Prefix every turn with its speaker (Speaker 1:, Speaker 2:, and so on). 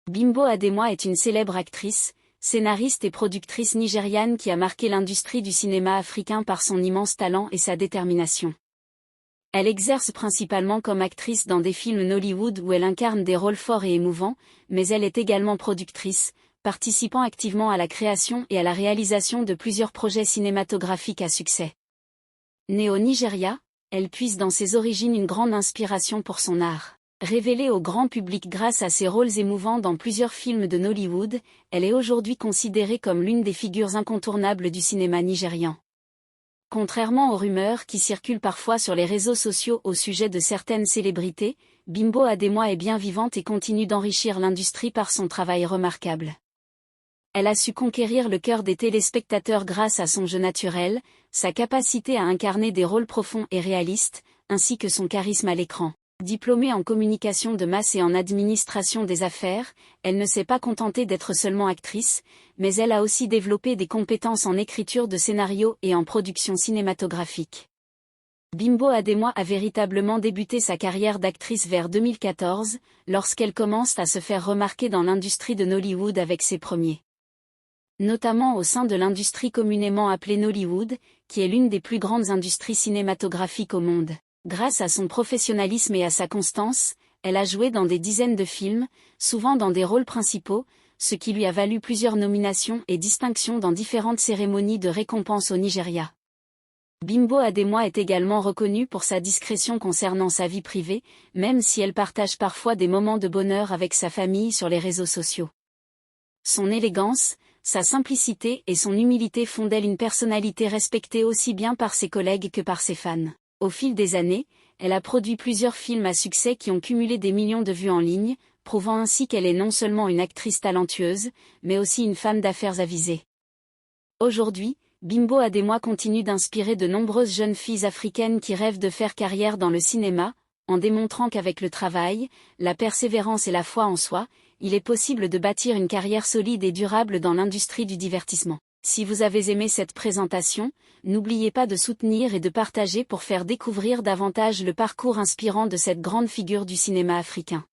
Speaker 1: Bimbo Ademowa est une célèbre actrice, scénariste et productrice nigériane qui a marqué l'industrie du cinéma africain par son immense talent et sa détermination. Elle exerce principalement comme actrice dans des films Nollywood où elle incarne des rôles forts et émouvants, mais elle est également productrice, participant activement à la création et à la réalisation de plusieurs projets cinématographiques à succès. Née au Nigeria, elle puise dans ses origines une grande inspiration pour son art. Révélée au grand public grâce à ses rôles émouvants dans plusieurs films de Nollywood, elle est aujourd'hui considérée comme l'une des figures incontournables du cinéma nigérian. Contrairement aux rumeurs qui circulent parfois sur les réseaux sociaux au sujet de certaines célébrités, Bimbo Ademowa est bien vivante et continue d'enrichir l'industrie par son travail remarquable. Elle a su conquérir le cœur des téléspectateurs grâce à son jeu naturel, sa capacité à incarner des rôles profonds et réalistes, ainsi que son charisme à l'écran. Diplômée en communication de masse et en administration des affaires, elle ne s'est pas contentée d'être seulement actrice, mais elle a aussi développé des compétences en écriture de scénarios et en production cinématographique. Bimbo Ademowa a véritablement débuté sa carrière d'actrice vers 2014, lorsqu'elle commence à se faire remarquer dans l'industrie de Nollywood avec ses premiers. Notamment au sein de l'industrie communément appelée Nollywood, qui est l'une des plus grandes industries cinématographiques au monde. Grâce à son professionnalisme et à sa constance, elle a joué dans des dizaines de films, souvent dans des rôles principaux, ce qui lui a valu plusieurs nominations et distinctions dans différentes cérémonies de récompense au Nigeria. Bimbo Ademowa est également reconnue pour sa discrétion concernant sa vie privée, même si elle partage parfois des moments de bonheur avec sa famille sur les réseaux sociaux. Son élégance, sa simplicité et son humilité font d'elle une personnalité respectée aussi bien par ses collègues que par ses fans. Au fil des années, elle a produit plusieurs films à succès qui ont cumulé des millions de vues en ligne, prouvant ainsi qu'elle est non seulement une actrice talentueuse, mais aussi une femme d'affaires avisée. Aujourd'hui, Bimbo Ademowa continue d'inspirer de nombreuses jeunes filles africaines qui rêvent de faire carrière dans le cinéma, en démontrant qu'avec le travail, la persévérance et la foi en soi, il est possible de bâtir une carrière solide et durable dans l'industrie du divertissement. Si vous avez aimé cette présentation, n'oubliez pas de soutenir et de partager pour faire découvrir davantage le parcours inspirant de cette grande figure du cinéma africain.